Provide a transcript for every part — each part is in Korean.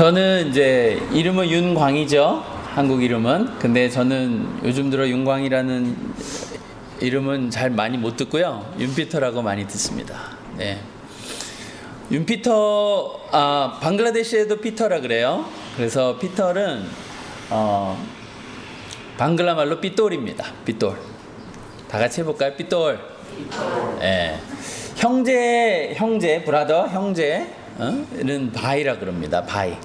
저는 이제 이름은 윤광이죠. 한국 이름은. 근데 저는 요즘 들어 윤광이라는 이름은 잘 많이 못 듣고요. 윤피터라고 많이 듣습니다. 네. 윤피터, 방글라데시에도 피터라 그래요. 그래서 피터는 방글라 말로 삐똘입니다. 삐똘. 다 같이 해볼까요? 삐똘. 네. 형제, 브라더, 형제는 바이라 그럽니다. 바이.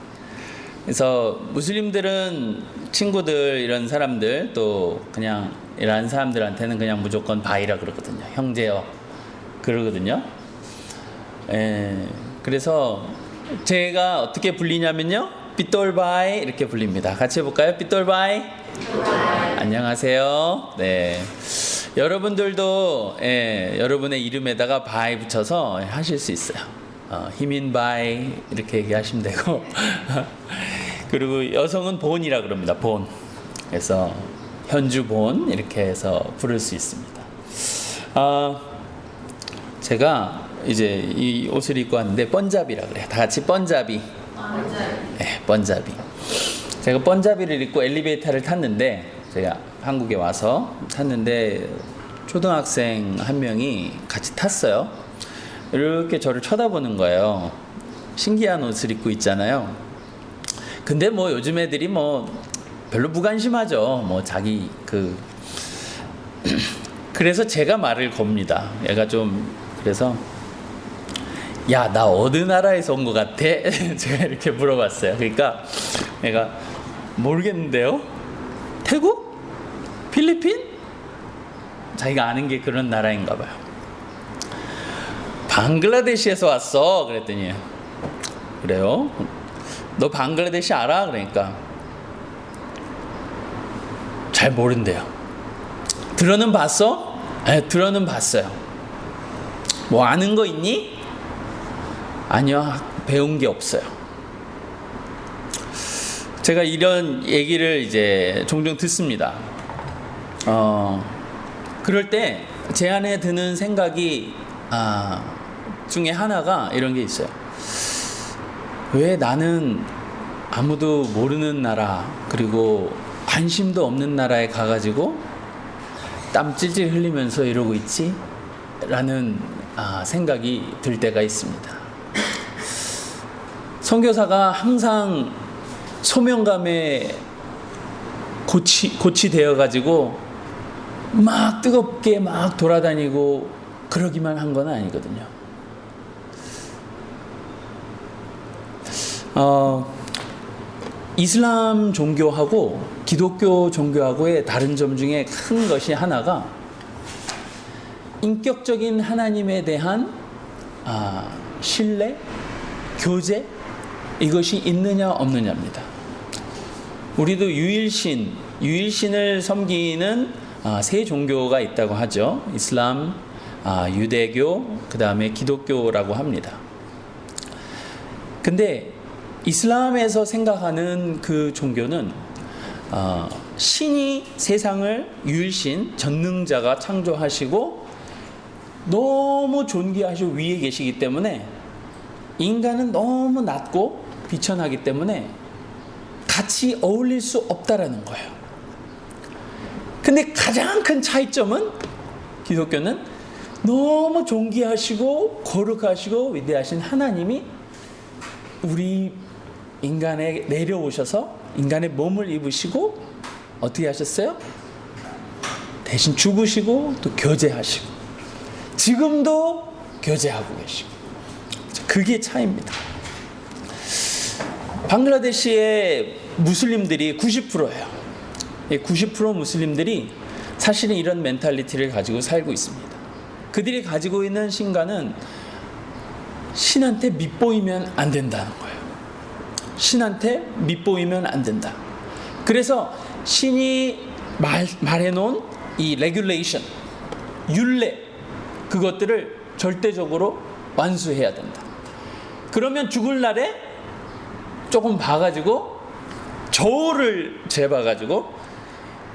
그래서 무슬림들은 친구들 이런 사람들 또 그냥 이런 사람들한테는 그냥 무조건 바이라 그러거든요. 형제요. 그러거든요. 그래서 제가 어떻게 불리냐면요. 삐똘바이 이렇게 불립니다. 같이 해볼까요? 삐똘바이. 안녕하세요. 네. 여러분들도 여러분의 이름에다가 바이 붙여서 하실 수 있어요. 희민바이 이렇게 얘기하시면 되고 그리고 여성은 본이라 그럽니다. 본. 그래서 현주본 이렇게 해서 부를 수 있습니다. 제가 이제 이 옷을 입고 왔는데 번잡이라 그래요. 다 같이 번잡이. 네, 번잡이. 제가 번잡이를 입고 엘리베이터를 탔는데 제가 한국에 와서 탔는데 초등학생 한 명이 같이 탔어요. 이렇게 저를 쳐다보는 거예요. 신기한 옷을 입고 있잖아요. 근데 뭐 요즘 애들이 뭐 별로 무관심하죠. 뭐 자기 그래서 제가 말을 겁니다. 얘가 좀 그래서 야, 나 어느 나라에서 온 것 같아? 제가 이렇게 물어봤어요. 그러니까 얘가 모르겠는데요. 태국? 필리핀? 자기가 아는 게 그런 나라인가 봐요. 방글라데시에서 왔어. 그랬더니 그래요? 너 방글라데시 알아? 그러니까 잘 모른대요. 들어는 봤어? 네, 들어는 봤어요. 뭐 아는 거 있니? 아니요, 배운 게 없어요. 제가 이런 얘기를 이제 종종 듣습니다. 그럴 때 제 안에 드는 생각이 중에 하나가 이런 게 있어요. 왜 나는 아무도 모르는 나라 그리고 관심도 없는 나라에 가가지고 땀 찔찔 흘리면서 이러고 있지? 라는 생각이 들 때가 있습니다. 선교사가 항상 소명감에 고치되어 가지고 막 뜨겁게 막 돌아다니고 그러기만 한 건 아니거든요. 이슬람 종교하고 기독교 종교하고의 다른 점 중에 큰 것이 하나가 인격적인 하나님에 대한 신뢰, 교제 이것이 있느냐 없느냐입니다. 우리도 유일신을 섬기는 세 종교가 있다고 하죠. 이슬람, 유대교, 그 다음에 기독교라고 합니다. 근데 이슬람에서 생각하는 그 종교는 신이 세상을 유일신, 전능자가 창조하시고 너무 존귀하시고 위에 계시기 때문에 인간은 너무 낮고 비천하기 때문에 같이 어울릴 수 없다라는 거예요. 근데 가장 큰 차이점은 기독교는 너무 존귀하시고 거룩하시고 위대하신 하나님이 우리 인간에 내려오셔서 인간의 몸을 입으시고 어떻게 하셨어요? 대신 죽으시고 또 교제하시고 지금도 교제하고 계시고 그게 차이입니다. 방글라데시의 무슬림들이 90%예요. 90% 무슬림들이 사실은 이런 멘탈리티를 가지고 살고 있습니다. 그들이 가지고 있는 신가는 신한테 밑보이면 안 된다는 거예요. 신한테 밑보이면 안 된다. 그래서 신이 말해놓은 이 레귤레이션, 율례 그것들을 절대적으로 완수해야 된다. 그러면 죽을 날에 조금 봐가지고 저울을 재봐가지고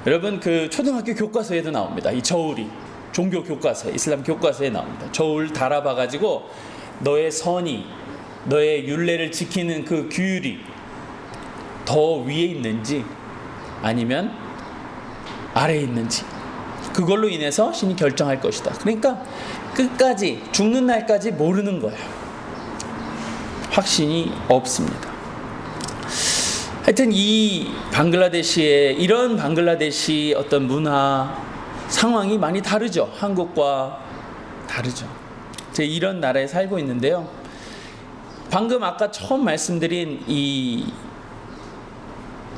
여러분 그 초등학교 교과서에도 나옵니다. 이 저울이 종교 교과서, 이슬람 교과서에 나옵니다. 저울 달아봐가지고 너의 선이, 너의 율례를 지키는 그 규율이 더 위에 있는지 아니면 아래에 있는지 그걸로 인해서 신이 결정할 것이다. 그러니까 끝까지 죽는 날까지 모르는 거예요. 확신이 없습니다. 하여튼 이 방글라데시의 이런 방글라데시 어떤 문화 상황이 많이 다르죠. 한국과 다르죠. 제가 이런 나라에 살고 있는데요. 방금 아까 처음 말씀드린 이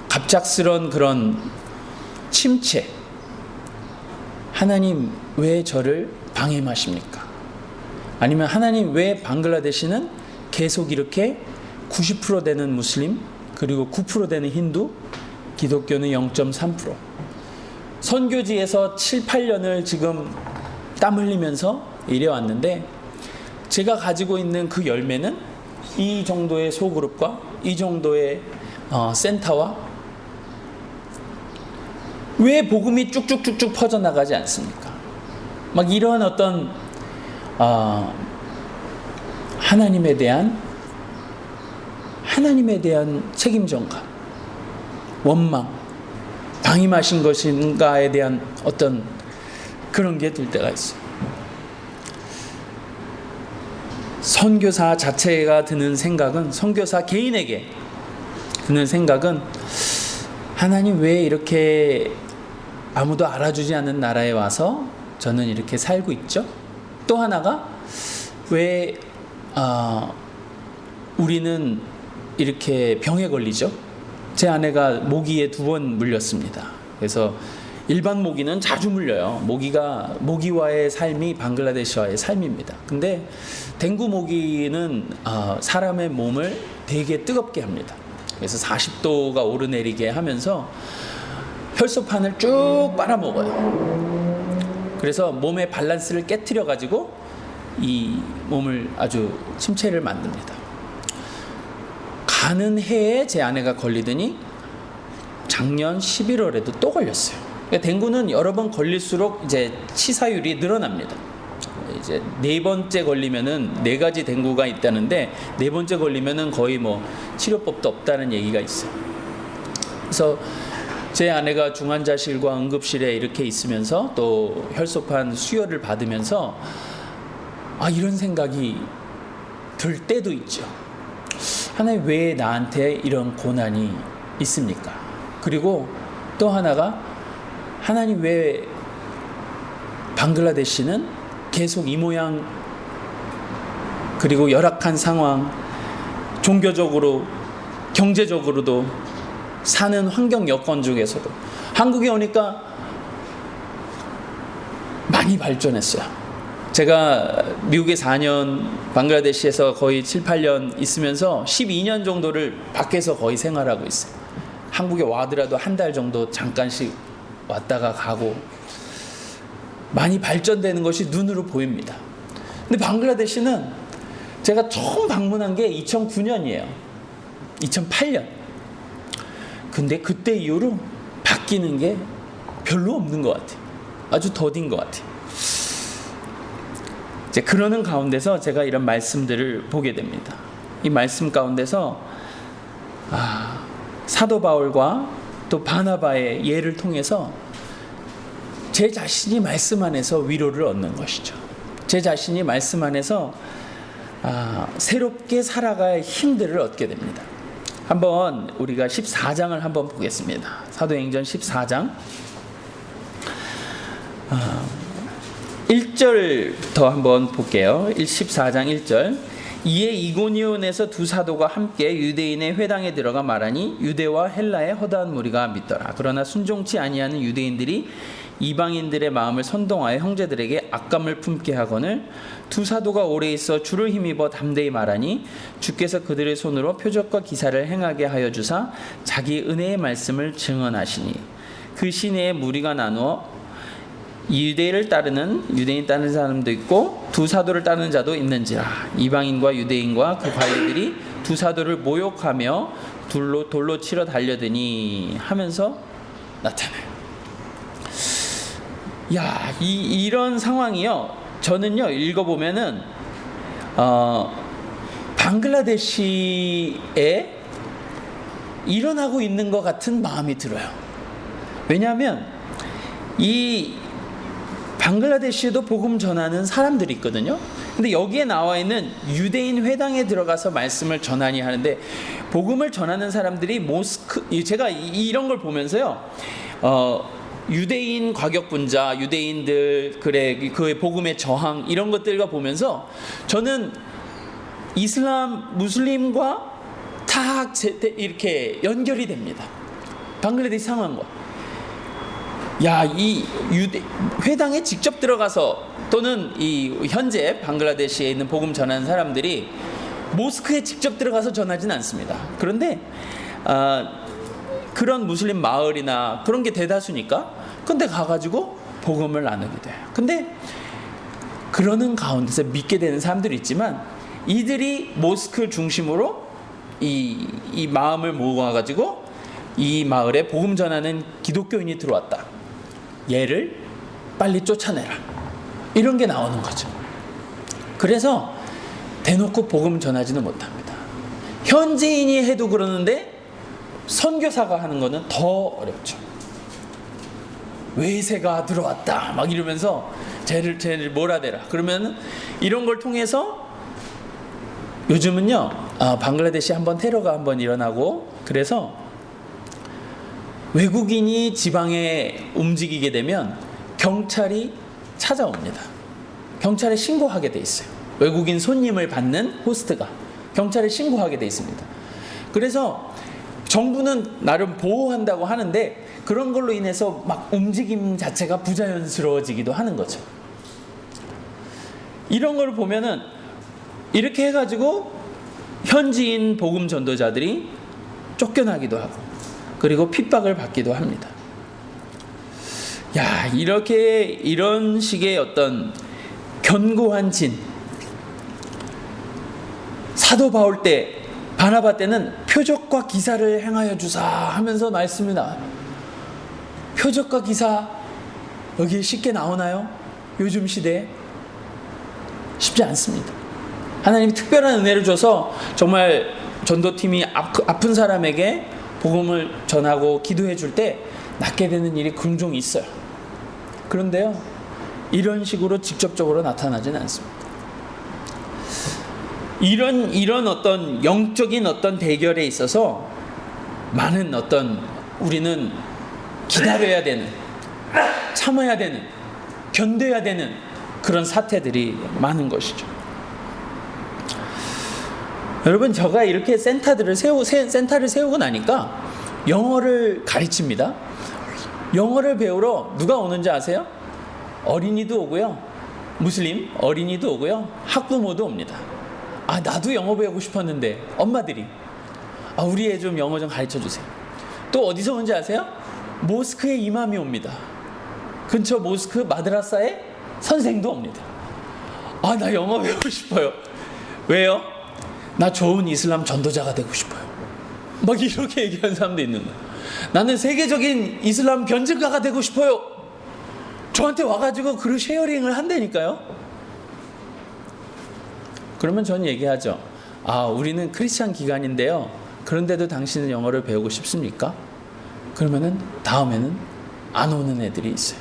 갑작스런 그런 침체, 하나님 왜 저를 방임하십니까? 아니면 하나님 왜 방글라데시는 계속 이렇게 90% 되는 무슬림 그리고 9% 되는 힌두, 기독교는 0.3%. 선교지에서 7, 8년을 지금 땀 흘리면서 일해왔는데 제가 가지고 있는 그 열매는 이 정도의 소그룹과 이 정도의 센터와 왜 복음이 쭉쭉쭉쭉 퍼져나가지 않습니까? 막 이런 어떤 하나님에 대한 책임전가, 원망, 방임하신 것인가에 대한 어떤 그런 게 들 때가 있어요. 선교사 자체가 드는 생각은, 선교사 개인에게 드는 생각은 하나님 왜 이렇게 아무도 알아주지 않는 나라에 와서 저는 이렇게 살고 있죠? 또 하나가 왜 우리는 이렇게 병에 걸리죠? 제 아내가 모기에 2번 물렸습니다. 그래서 일반 모기는 자주 물려요. 모기와의 삶이 방글라데시와의 삶입니다. 근데 댕구 모기는 사람의 몸을 되게 뜨겁게 합니다. 그래서 40도가 오르내리게 하면서 혈소판을 쭉 빨아먹어요. 그래서 몸의 밸런스를 깨트려 가지고 이 몸을 아주 침체를 만듭니다. 가는 해에 제 아내가 걸리더니 작년 11월에도 또 걸렸어요. 그러니까 댕구는 여러 번 걸릴수록 이제 치사율이 늘어납니다. 이제 4번째 걸리면은 4가지 댕구가 있다는데 4번째 걸리면은 거의 뭐 치료법도 없다는 얘기가 있어요. 그래서 제 아내가 중환자실과 응급실에 이렇게 있으면서 또 혈소판 수혈을 받으면서 이런 생각이 들 때도 있죠. 하나님 왜 나한테 이런 고난이 있습니까? 그리고 또 하나가 하나님 왜 방글라데시는 계속 이 모양 그리고 열악한 상황, 종교적으로 경제적으로도 사는 환경 여건 중에서도 한국에 오니까 많이 발전했어요. 제가 미국에 4년, 방글라데시에서 거의 7, 8년 있으면서 12년 정도를 밖에서 거의 생활하고 있어요. 한국에 와더라도 한 달 정도 잠깐씩 왔다가 가고 많이 발전되는 것이 눈으로 보입니다. 근데 방글라데시는 제가 처음 방문한 게 2009년이에요. 2008년. 근데 그때 이후로 바뀌는 게 별로 없는 것 같아요. 아주 더딘 것 같아요. 이제 그러는 가운데서 제가 이런 말씀들을 보게 됩니다. 이 말씀 가운데서 사도 바울과 또 바나바의 예를 통해서 제 자신이 말씀 안에서 위로를 얻는 것이죠. 제 자신이 말씀 안에서 새롭게 살아갈 힘들을 얻게 됩니다. 한번 우리가 14장을 한번 보겠습니다. 사도행전 14장 1절부터 한번 볼게요. 14장 1절. 이에 이고니온에서 2 사도가 함께 유대인의 회당에 들어가 말하니 유대와 헬라의 허다한 무리가 믿더라. 그러나 순종치 아니하는 유대인들이 이방인들의 마음을 선동하여 형제들에게 악감을 품게 하거늘 2 사도가 오래 있어 주를 힘입어 담대히 말하니 주께서 그들의 손으로 표적과 기사를 행하게 하여 주사 자기 은혜의 말씀을 증언하시니 그 시내에 무리가 나누어 유대인을 따르는 사람도 있고 2 사도를 따르는 자도 있는지라. 이방인과 유대인과 그 관리들이 2 사도를 모욕하며 돌로 치러 달려드니 하면서 나타나요. 이런 상황이요. 저는요 읽어보면은 방글라데시의 일어나고 있는 것 같은 마음이 들어요. 왜냐하면 이 방글라데시에도 복음 전하는 사람들이 있거든요. 근데 여기에 나와 있는 유대인 회당에 들어가서 말씀을 전하니 하는데, 복음을 전하는 사람들이 모스크, 제가 이런 걸 보면서요, 유대인 과격분자, 유대인들, 그래, 그의 복음의 저항, 이런 것들과 보면서 저는 이슬람, 무슬림과 다 이렇게 연결이 됩니다. 방글라데시 상황과. 야, 이 회당에 직접 들어가서, 또는 이 현재 방글라데시에 있는 복음 전하는 사람들이 모스크에 직접 들어가서 전하진 않습니다. 그런데 그런 무슬림 마을이나 그런 게 대다수니까 근데 가가지고 복음을 나누게 돼요. 근데 그러는 가운데서 믿게 되는 사람들이 있지만, 이들이 모스크 중심으로 이 마음을 모아가지고 이 마을에 복음 전하는 기독교인이 들어왔다, 얘를 빨리 쫓아내라, 이런 게 나오는 거죠. 그래서 대놓고 복음 전하지는 못합니다. 현지인이 해도 그러는데 선교사가 하는 거는 더 어렵죠. 외세가 들어왔다 막 이러면서 쟤를 몰아대라. 그러면 이런 걸 통해서 요즘은요, 방글라데시 한번 테러가 한번 일어나고, 그래서 외국인이 지방에 움직이게 되면 경찰이 찾아옵니다. 경찰에 신고하게 돼 있어요. 외국인 손님을 받는 호스트가 경찰에 신고하게 돼 있습니다. 그래서 정부는 나름 보호한다고 하는데, 그런 걸로 인해서 막 움직임 자체가 부자연스러워지기도 하는 거죠. 이런 걸 보면은 이렇게 해가지고 현지인 복음 전도자들이 쫓겨나기도 하고, 그리고 핍박을 받기도 합니다. 야, 이런 식의 어떤 견고한 진, 사도 바울 때, 바나바 때는 표적과 기사를 행하여 주사 하면서 말씀이 나와요. 표적과 기사, 여기 쉽게 나오나요? 요즘 시대에 쉽지 않습니다. 하나님이 특별한 은혜를 줘서 정말 전도팀이 아픈 사람에게 복음을 전하고 기도해 줄 때 낫게 되는 일이 종종 있어요. 그런데요, 이런 식으로 직접적으로 나타나지는 않습니다. 이런 어떤 영적인 어떤 대결에 있어서 많은 우리는 기다려야 되는, 참아야 되는, 견뎌야 되는 그런 사태들이 많은 것이죠. 여러분, 제가 이렇게 센터를 세우고 나니까 영어를 가르칩니다. 영어를 배우러 누가 오는지 아세요? 어린이도 오고요, 무슬림 어린이도 오고요, 학부모도 옵니다. 나도 영어 배우고 싶었는데, 엄마들이 우리 애 좀 영어 좀 가르쳐 주세요. 또 어디서 오는지 아세요? 모스크에 이맘이 옵니다. 근처 모스크 마드라사에 선생도 옵니다. 나 영어 배우고 싶어요. 왜요? 나 좋은 이슬람 전도자가 되고 싶어요. 막 이렇게 얘기하는 사람도 있는 거예요. 나는 세계적인 이슬람 변증가가 되고 싶어요. 저한테 와가지고 그 쉐어링을 한다니까요. 그러면 저는 얘기하죠. 우리는 크리스찬 기관인데요, 그런데도 당신은 영어를 배우고 싶습니까? 그러면은 다음에는 안 오는 애들이 있어요.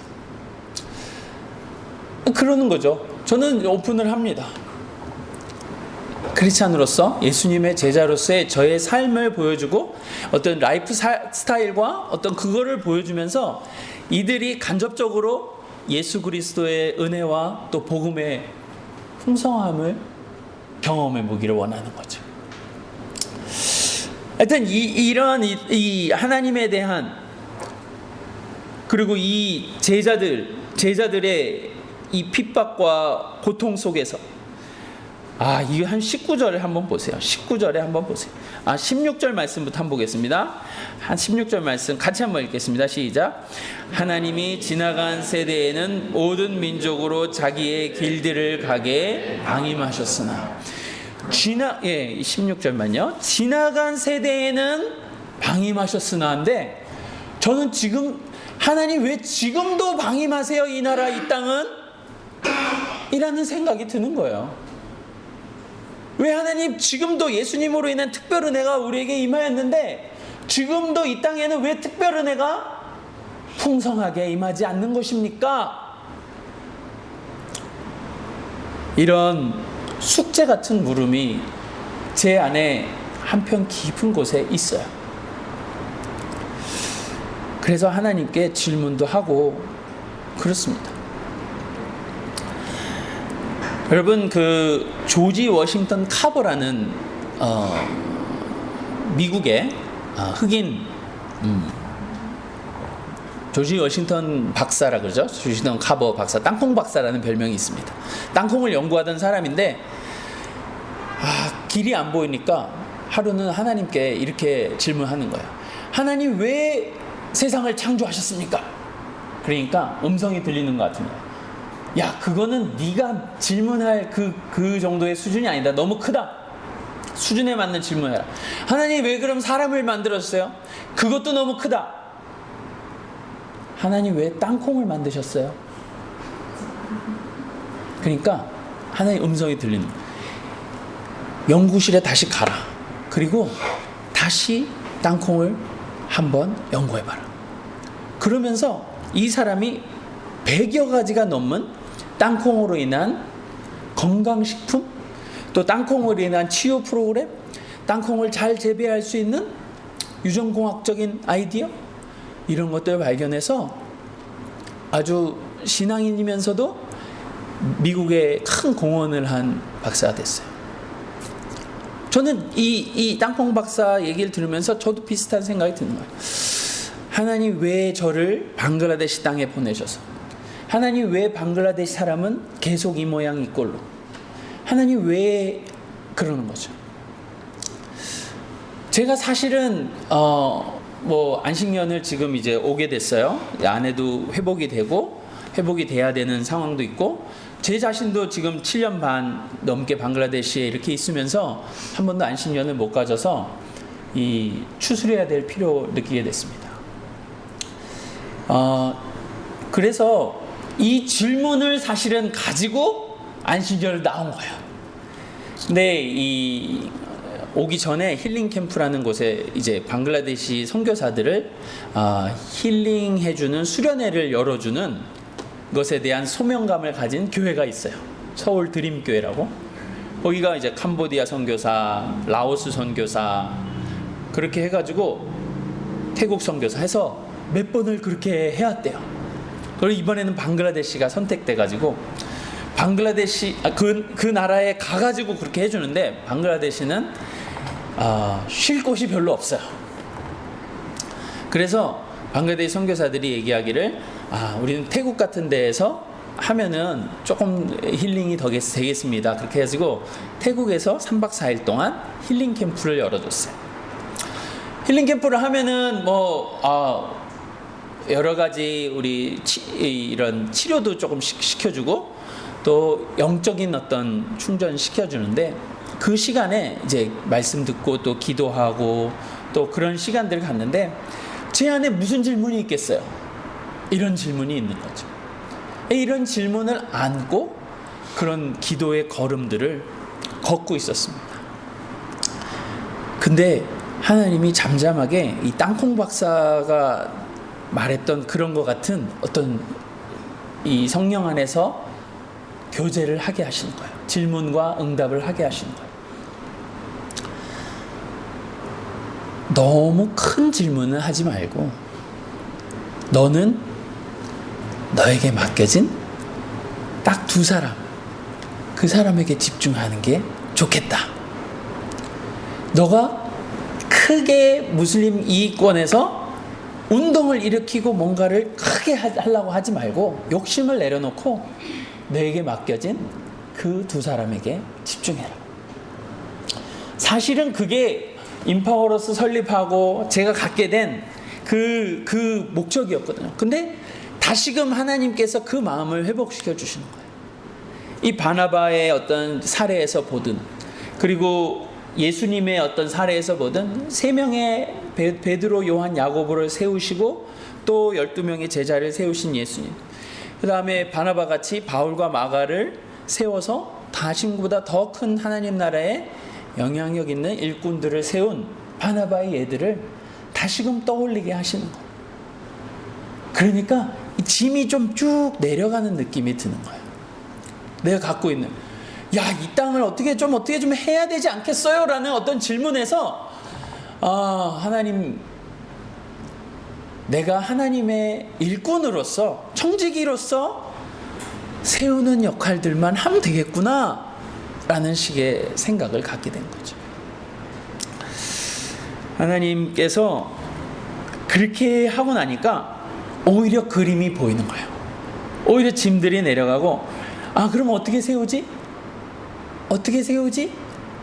그러는 거죠. 저는 오픈을 합니다. 크리스찬으로서, 예수님의 제자로서의 저의 삶을 보여주고, 어떤 라이프 스타일과 어떤 그거를 보여주면서 이들이 간접적으로 예수 그리스도의 은혜와 또 복음의 풍성함을 경험해 보기를 원하는 거죠. 하여튼 이런 하나님에 대한, 그리고 이 제자들의 이 핍박과 고통 속에서, 이거 한 19절에 한번 보세요. 19절에 한번 보세요. 16절 말씀부터 한번 보겠습니다. 한 16절 말씀 같이 한번 읽겠습니다. 시작. 하나님이 지나간 세대에는 모든 민족으로 자기의 길들을 가게 방임하셨으나, 16절만요. 지나간 세대에는 방임하셨으나인데, 저는 지금 하나님 왜 지금도 방임하세요, 이 나라 이 땅은? 이라는 생각이 드는 거예요. 왜 하나님 지금도 예수님으로 인한 특별 은혜가 우리에게 임하였는데 지금도 이 땅에는 왜 특별한 해가 풍성하게 임하지 않는 것입니까? 이런 숙제 같은 물음이 제 안에 한편 깊은 곳에 있어요. 그래서 하나님께 질문도 하고 그렇습니다. 여러분, 그 조지 워싱턴 카버라는 미국의 흑인 조지 워싱턴 박사라 그러죠. 조지 워싱턴 카버 박사, 땅콩 박사라는 별명이 있습니다. 땅콩을 연구하던 사람인데 길이 안 보이니까 하루는 하나님께 이렇게 질문하는 거예요. 하나님, 왜 세상을 창조하셨습니까? 그러니까 음성이 들리는 것 같은 거예요. 야, 그거는 네가 질문할 그 정도의 수준이 아니다. 너무 크다. 수준에 맞는 질문해라. 하나님, 왜 그럼 사람을 만들었어요? 그것도 너무 크다. 하나님, 왜 땅콩을 만드셨어요? 그러니까 하나님 음성이 들리는 거예요. 연구실에 다시 가라. 그리고 다시 땅콩을 한번 연구해봐라. 그러면서 이 사람이 100여 가지가 넘는 땅콩으로 인한 건강식품, 또 땅콩으로 인한 치유 프로그램, 땅콩을 잘 재배할 수 있는 유전공학적인 아이디어, 이런 것들을 발견해서 아주 신앙인이면서도 미국에 큰 공헌을 한 박사가 됐어요. 저는 이 땅콩 박사 얘기를 들으면서 저도 비슷한 생각이 드는 거예요. 하나님, 왜 저를 방글라데시 땅에 보내셔서, 하나님, 왜 방글라데시 사람은 계속 이 모양 이 꼴로, 하나님 왜 그러는 거죠? 제가 사실은 안식년을 지금 이제 오게 됐어요. 아내도 회복이 되고 회복이 돼야 되는 상황도 있고, 제 자신도 지금 7년 반 넘게 방글라데시에 이렇게 있으면서 한 번도 안식년을 못 가져서 이 추스려야 될 필요를 느끼게 됐습니다. 그래서 이 질문을 사실은 가지고 안식년을 나온 거예요. 근데 이 오기 전에 힐링 캠프라는 곳에 이제 방글라데시 선교사들을 힐링해주는 수련회를 열어주는 것에 대한 소명감을 가진 교회가 있어요. 서울 드림교회라고. 거기가 이제 캄보디아 선교사, 라오스 선교사, 그렇게 해가지고 태국 선교사 해서 몇 번을 그렇게 해왔대요. 그리고 이번에는 방글라데시가 선택돼가지고 방글라데시 그 나라에 가가지고 그렇게 해주는데, 방글라데시는 쉴 곳이 별로 없어요. 그래서 방글라데시 선교사들이 얘기하기를 우리는 태국 같은 데에서 하면은 조금 힐링이 더 되겠습니다. 그렇게 해가지고 태국에서 3박 4일 동안 힐링 캠프를 열어줬어요. 힐링 캠프를 하면은 여러 가지 우리 이런 치료도 조금 시켜주고 또 영적인 어떤 충전 시켜주는데, 그 시간에 이제 말씀 듣고 또 기도하고 또 그런 시간들을 갖는데, 제 안에 무슨 질문이 있겠어요? 이런 질문이 있는 거죠. 이런 질문을 안고 그런 기도의 걸음들을 걷고 있었습니다. 근데 하나님이 잠잠하게 이 땅콩 박사가 말했던 그런 것 같은 어떤 이 성령 안에서 교제를 하게 하시는 거예요. 질문과 응답을 하게 하시는 거예요. 너무 큰 질문을 하지 말고 너는 너에게 맡겨진 딱 두 사람, 그 사람에게 집중하는 게 좋겠다. 너가 크게 무슬림 이익권에서 운동을 일으키고 뭔가를 크게 하려고 하지 말고 욕심을 내려놓고 너에게 맡겨진 그 두 사람에게 집중해라. 사실은 그게 임파워러스 설립하고 제가 갖게 된 그 목적이었거든요. 근데 다시금 하나님께서 그 마음을 회복시켜 주시는 거예요. 이 바나바의 어떤 사례에서 보든, 그리고 예수님의 어떤 사례에서 보든 3명의 베드로, 요한, 야고보를 세우시고 또 12명의 제자를 세우신 예수님, 그 다음에 바나바 같이 바울과 마가를 세워서 다신보다 더 큰 하나님 나라에 영향력 있는 일꾼들을 세운 바나바의 예들을 다시금 떠올리게 하시는 거예요. 그러니까 이 짐이 좀 쭉 내려가는 느낌이 드는 거예요. 내가 갖고 있는, 야, 이 땅을 어떻게 좀 해야 되지 않겠어요? 라는 어떤 질문에서, 하나님, 내가 하나님의 일꾼으로서, 청지기로서 세우는 역할들만 하면 되겠구나 라는 식의 생각을 갖게 된 거죠. 하나님께서 그렇게 하고 나니까 오히려 그림이 보이는 거예요. 오히려 짐들이 내려가고, 그럼 어떻게 세우지?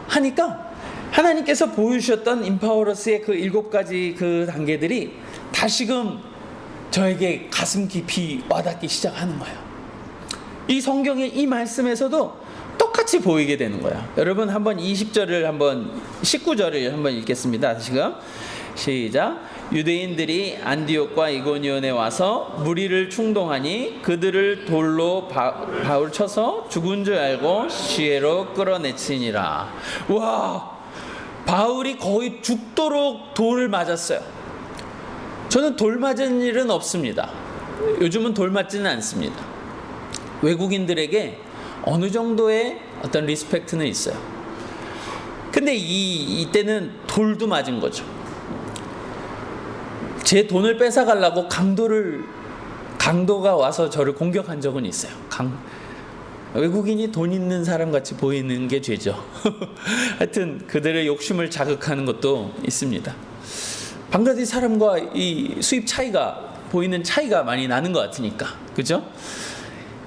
하니까 하나님께서 보여주셨던 임파워러스의 그 7가지 그 단계들이 다시금 저에게 가슴 깊이 와닿기 시작하는 거예요. 이 성경의 이 말씀에서도 똑같이 보이게 되는 거야. 여러분 한번 19절을 한번 읽겠습니다. 다시금 시작. 유대인들이 안디옥과 이고니온에 와서 무리를 충동하니 그들을 돌로 바울 쳐서 죽은 줄 알고 시외로 끌어내치니라. 와, 바울이 거의 죽도록 돌을 맞았어요. 저는 돌 맞은 일은 없습니다. 요즘은 돌 맞지는 않습니다. 외국인들에게 어느 정도의 어떤 리스펙트는 있어요. 근데 이때는 돌도 맞은 거죠. 제 돈을 뺏어가려고 강도가 와서 저를 공격한 적은 있어요. 외국인이 돈 있는 사람 같이 보이는 게 죄죠. 하여튼 그들의 욕심을 자극하는 것도 있습니다. 방글라데시 사람과 이 수입 차이가 보이는 차이가 많이 나는 것 같으니까, 그죠?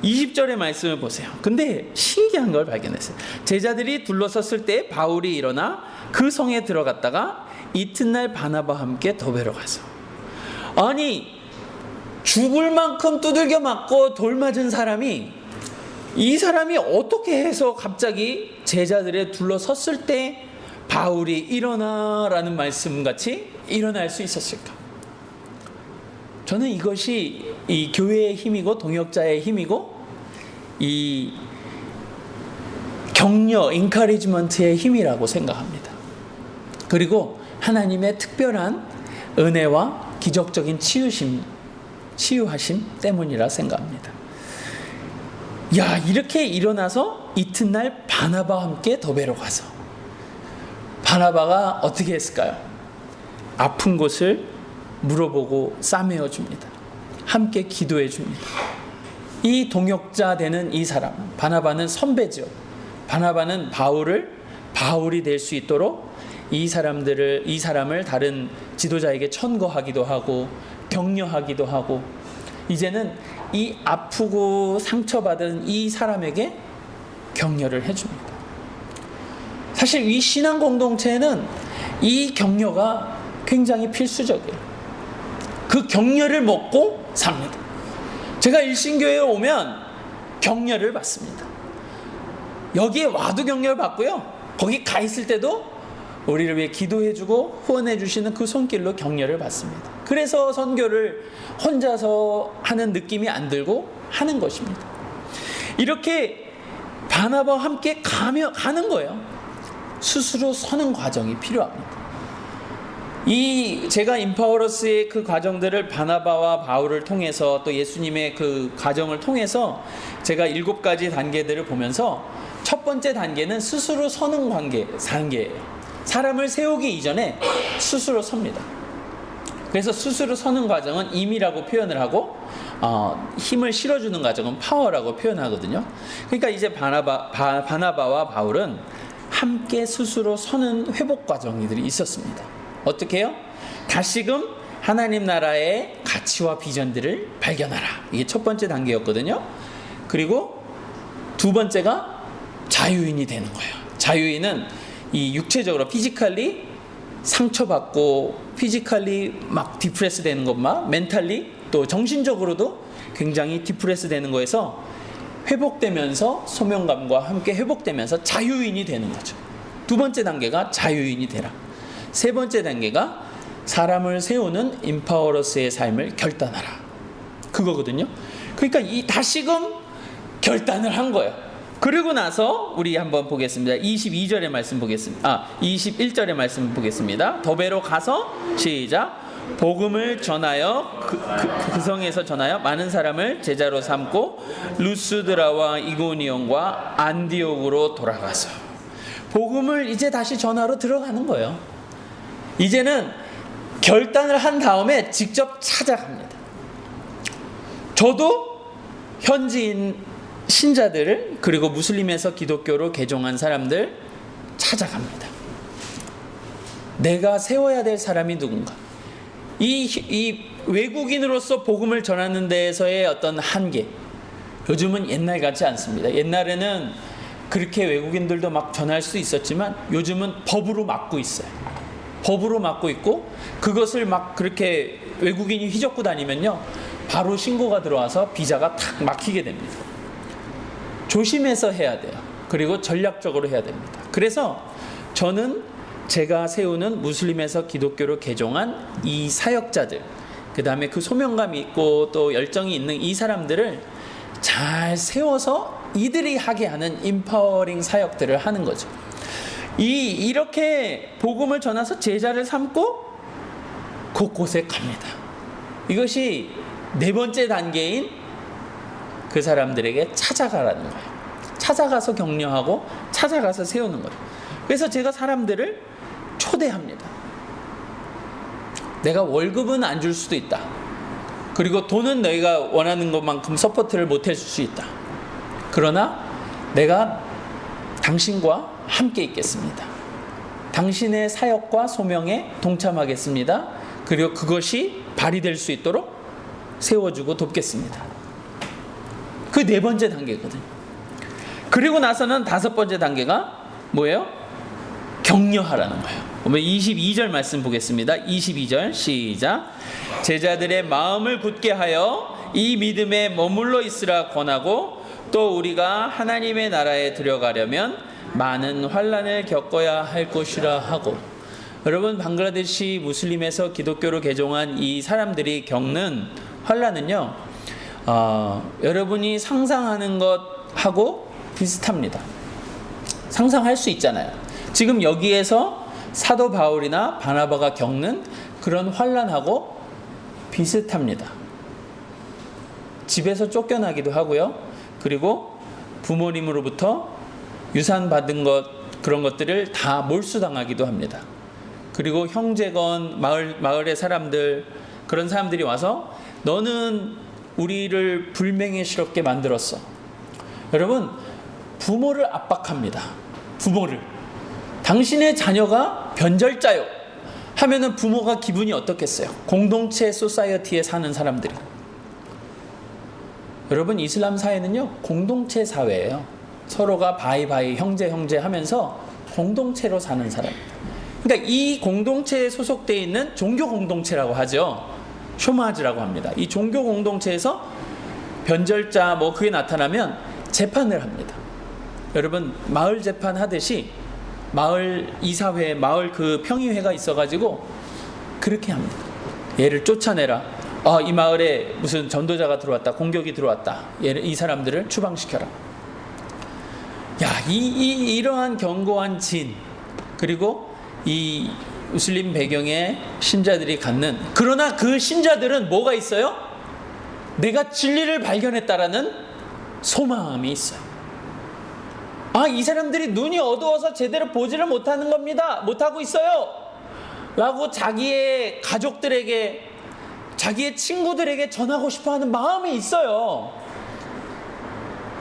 20절의 말씀을 보세요. 근데 신기한 걸 발견했어요. 제자들이 둘러섰을 때 바울이 일어나 그 성에 들어갔다가 이튿날 바나바와 함께 더베로 가서, 아니, 죽을 만큼 두들겨 맞고 돌 맞은 사람이, 이 사람이 어떻게 해서 갑자기 제자들에 둘러섰을 때 바울이 일어나라는 말씀같이 일어날 수 있었을까? 저는 이것이 이 교회의 힘이고 동역자의 힘이고 이 격려, 인카리지먼트의 힘이라고 생각합니다. 그리고 하나님의 특별한 은혜와 기적적인 치유하심 때문이라 생각합니다. 야, 이렇게 일어나서 이튿날 바나바와 함께 더베로 가서, 바나바가 어떻게 했을까요? 아픈 곳을 물어보고 싸매어 줍니다. 함께 기도해 줍니다. 이 동역자 되는 이 사람, 바나바는 선배죠. 바나바는 바울이 될 수 있도록 이 사람을 다른 지도자에게 천거하기도 하고 격려하기도 하고, 이제는 이 아프고 상처받은 이 사람에게 격려를 해줍니다. 사실 이 신앙 공동체는 이 격려가 굉장히 필수적이에요. 그 격려를 먹고 삽니다. 제가 일신교회에 오면 격려를 받습니다. 여기에 와도 격려를 받고요, 거기 가 있을 때도 우리를 위해 기도해주고 후원해주시는 그 손길로 격려를 받습니다. 그래서 선교를 혼자서 하는 느낌이 안 들고 하는 것입니다. 이렇게 바나바와 함께 가는 거예요. 스스로 서는 과정이 필요합니다. 제가 임파워러스의 그 과정들을 바나바와 바울을 통해서 또 예수님의 그 과정을 통해서 제가 7가지 단계들을 보면서 첫 번째 단계는 스스로 서는 단계예요. 사람을 세우기 이전에 스스로 섭니다. 그래서 스스로 서는 과정은 임이라고 표현을 하고, 힘을 실어주는 과정은 파워라고 표현하거든요. 그러니까 이제 바나바와 바울은 함께 스스로 서는 회복 과정들이 있었습니다. 어떻게 해요? 다시금 하나님 나라의 가치와 비전들을 발견하라. 이게 첫 번째 단계였거든요. 그리고 두 번째가 자유인이 되는 거예요. 자유인은 이 육체적으로 피지컬리 상처받고 피지컬리 막 디프레스 되는 것만, 멘탈리 또 정신적으로도 굉장히 디프레스 되는 거에서 회복되면서 소명감과 함께 회복되면서 자유인이 되는 거죠. 두 번째 단계가 자유인이 되라. 세 번째 단계가 사람을 세우는 임파워러스의 삶을 결단하라. 그거거든요. 그러니까 이 다시금 결단을 한 거예요. 그리고 나서 우리 한번 보겠습니다. 22절의 말씀 보겠습니다. 21절의 말씀 보겠습니다. 더베로 가서 시작. 복음을 전하여 그 성에서 전하여 많은 사람을 제자로 삼고 루스드라와 이고니온과 안디옥으로 돌아가서 복음을 이제 다시 전하러 들어가는 거예요. 이제는 결단을 한 다음에 직접 찾아갑니다. 저도 현지인 신자들을 그리고 무슬림에서 기독교로 개종한 사람들 찾아갑니다. 내가 세워야 될 사람이 누군가. 이 외국인으로서 복음을 전하는 데에서의 어떤 한계. 요즘은 옛날 같지 않습니다. 옛날에는 그렇게 외국인들도 막 전할 수 있었지만 요즘은 법으로 막고 있어요. 법으로 막고 있고 그것을 막 그렇게 외국인이 휘젓고 다니면요. 바로 신고가 들어와서 비자가 탁 막히게 됩니다. 조심해서 해야 돼요. 그리고 전략적으로 해야 됩니다. 그래서 저는 제가 세우는 무슬림에서 기독교로 개종한 이 사역자들, 그 다음에 그 소명감이 있고 또 열정이 있는 이 사람들을 잘 세워서 이들이 하게 하는 임파워링 사역들을 하는 거죠. 이렇게 복음을 전해서 제자를 삼고 곳곳에 갑니다. 이것이 네 번째 단계인 그 사람들에게 찾아가라는 거예요. 찾아가서 격려하고 찾아가서 세우는 거예요. 그래서 제가 사람들을 초대합니다. 내가 월급은 안 줄 수도 있다. 그리고 돈은 너희가 원하는 것만큼 서포트를 못 해줄 수 있다. 그러나 내가 당신과 함께 있겠습니다. 당신의 사역과 소명에 동참하겠습니다. 그리고 그것이 발휘될 수 있도록 세워주고 돕겠습니다. 그 네 번째 단계거든요. 그리고 나서는 다섯 번째 단계가 뭐예요? 격려하라는 거예요. 보면 22절 말씀 보겠습니다. 22절 시작. 제자들의 마음을 굳게 하여 이 믿음에 머물러 있으라 권하고 또 우리가 하나님의 나라에 들어가려면 많은 환난을 겪어야 할 것이라 하고. 여러분, 방글라데시 무슬림에서 기독교로 개종한 이 사람들이 겪는 환난은요, 여러분이 상상하는 것하고 비슷합니다. 상상할 수 있잖아요. 지금 여기에서 사도 바울이나 바나바가 겪는 그런 환난하고 비슷합니다. 집에서 쫓겨나기도 하고요. 그리고 부모님으로부터 유산 받은 것, 그런 것들을 다 몰수당하기도 합니다. 그리고 형제건 마을의 사람들, 그런 사람들이 와서 너는 우리를 불명예스럽게 만들었어. 여러분, 부모를 압박합니다. 부모를. 당신의 자녀가 변절자요 하면은 부모가 기분이 어떻겠어요? 공동체 소사이어티에 사는 사람들이. 여러분, 이슬람 사회는요, 공동체 사회예요. 서로가 바이바이 형제 하면서 공동체로 사는 사람. 그러니까 이 공동체에 소속되어 있는 종교 공동체라고 하죠. 쇼마즈라고 합니다. 이 종교 공동체에서 변절자 그게 나타나면 재판을 합니다. 여러분, 마을 재판 하듯이 마을 이사회, 마을 그 평의회가 있어가지고 그렇게 합니다. 얘를 쫓아내라. 이 마을에 무슨 전도자가 들어왔다, 공격이 들어왔다. 이 사람들을 추방시켜라. 이러한 견고한 진, 그리고 이 무슬림 배경의 신자들이 갖는, 그러나 그 신자들은 뭐가 있어요? 내가 진리를 발견했다라는 소망이 있어요. 이 사람들이 눈이 어두워서 제대로 보지를 못하는 겁니다. 못하고 있어요. 라고 자기의 가족들에게, 자기의 친구들에게 전하고 싶어 하는 마음이 있어요.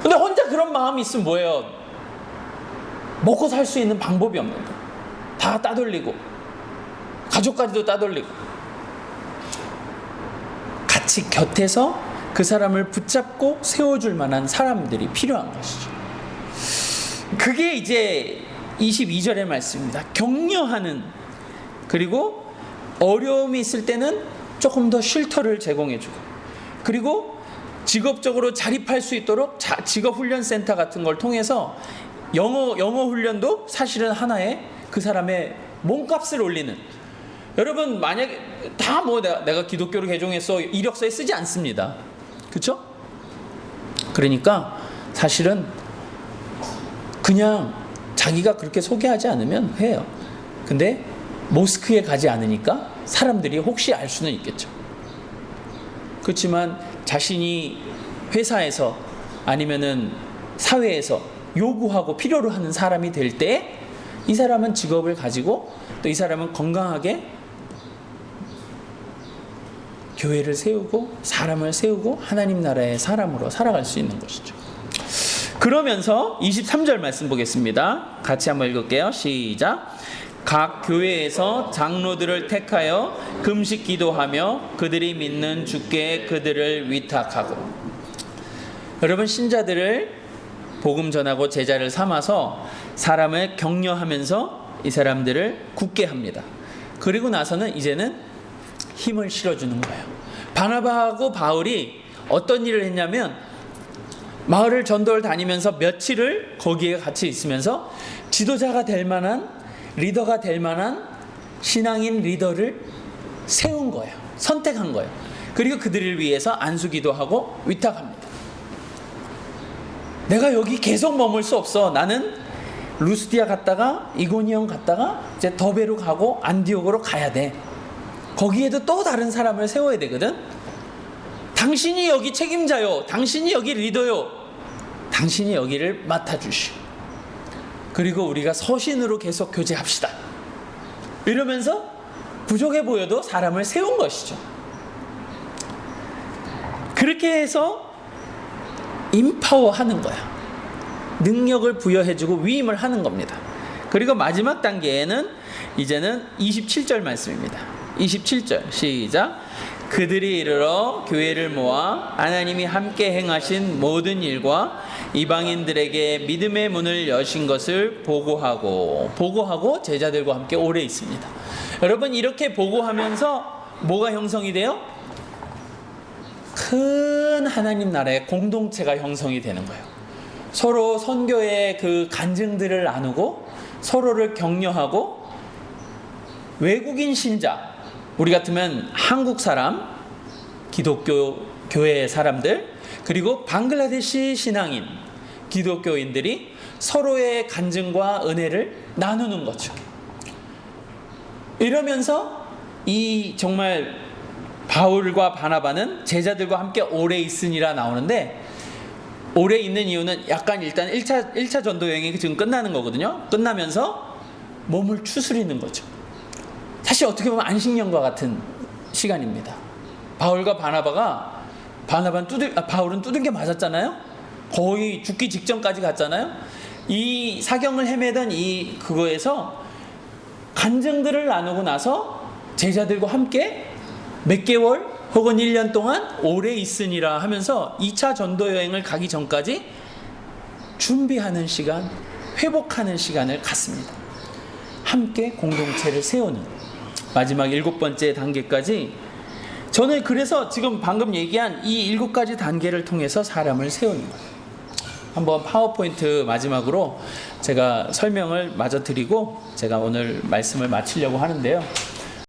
근데 혼자 그런 마음이 있으면 뭐예요? 먹고 살 수 있는 방법이 없는 거예요. 다 따돌리고, 가족까지도 따돌리고. 같이 곁에서 그 사람을 붙잡고 세워줄 만한 사람들이 필요한 것이죠. 그게 이제 22절의 말씀입니다. 격려하는, 그리고 어려움이 있을 때는 조금 더 쉴터를 제공해주고, 그리고 직업적으로 자립할 수 있도록 직업훈련센터 같은 걸 통해서 영어 훈련도 사실은 하나의 그 사람의 몸값을 올리는. 여러분, 만약에 다 내가 기독교로 개종해서 이력서에 쓰지 않습니다. 그렇죠? 그러니까 사실은 그냥 자기가 그렇게 소개하지 않으면 해요. 근데 모스크에 가지 않으니까 사람들이 혹시 알 수는 있겠죠. 그렇지만 자신이 회사에서 아니면은 사회에서 요구하고 필요로 하는 사람이 될 때 이 사람은 직업을 가지고 또 이 사람은 건강하게 교회를 세우고 사람을 세우고 하나님 나라의 사람으로 살아갈 수 있는 것이죠. 그러면서 23절 말씀 보겠습니다. 같이 한번 읽을게요. 시작. 각 교회에서 장로들을 택하여 금식 기도하며 그들이 믿는 주께 그들을 위탁하고. 여러분, 신자들을 복음 전하고 제자를 삼아서 사람을 격려하면서 이 사람들을 굳게 합니다. 그리고 나서는 이제는 힘을 실어주는 거예요. 바나바하고 바울이 어떤 일을 했냐면 마을을 전도를 다니면서 며칠을 거기에 같이 있으면서 지도자가 될 만한, 리더가 될 만한 신앙인 리더를 세운 거예요. 선택한 거예요. 그리고 그들을 위해서 안수기도 하고 위탁합니다. 내가 여기 계속 머물 수 없어. 나는 루스디아 갔다가 이고니온 갔다가 이제 더베로 가고 안디옥으로 가야 돼. 거기에도 또 다른 사람을 세워야 되거든. 당신이 여기 책임자요. 당신이 여기 리더요. 당신이 여기를 맡아주시오. 그리고 우리가 서신으로 계속 교제합시다. 이러면서 부족해 보여도 사람을 세운 것이죠. 그렇게 해서 임파워하는 거야. 능력을 부여해주고 위임을 하는 겁니다. 그리고 마지막 단계에는 이제는 27절 말씀입니다. 27절 시작. 그들이 이르러 교회를 모아 하나님이 함께 행하신 모든 일과 이방인들에게 믿음의 문을 여신 것을 보고하고 제자들과 함께 오래 있습니다. 여러분, 이렇게 보고하면서 뭐가 형성이 돼요? 큰 하나님 나라의 공동체가 형성이 되는 거예요. 서로 선교의 그 간증들을 나누고 서로를 격려하고 외국인 신자, 우리 같으면 한국 사람, 기독교 교회 사람들, 그리고 방글라데시 신앙인, 기독교인들이 서로의 간증과 은혜를 나누는 거죠. 이러면서 이 정말 바울과 바나바는 제자들과 함께 오래 있으니라 나오는데, 오래 있는 이유는 약간 일단 1차 전도 여행이 지금 끝나는 거거든요. 끝나면서 몸을 추스리는 거죠. 사실 어떻게 보면 안식년과 같은 시간입니다. 바울과 바울은 두들겨 맞았잖아요. 거의 죽기 직전까지 갔잖아요. 이 사경을 헤매던 그거에서 간증들을 나누고 나서 제자들과 함께 몇 개월 혹은 1년 동안 오래 있으니라 하면서 2차 전도 여행을 가기 전까지 준비하는 시간, 회복하는 시간을 갖습니다. 함께 공동체를 세우는 마지막 7번째 단계까지, 저는 그래서 지금 방금 얘기한 이 7가지 단계를 통해서 사람을 세우는 거예요. 한번 파워포인트 마지막으로 제가 설명을 마저 드리고 제가 오늘 말씀을 마치려고 하는데요.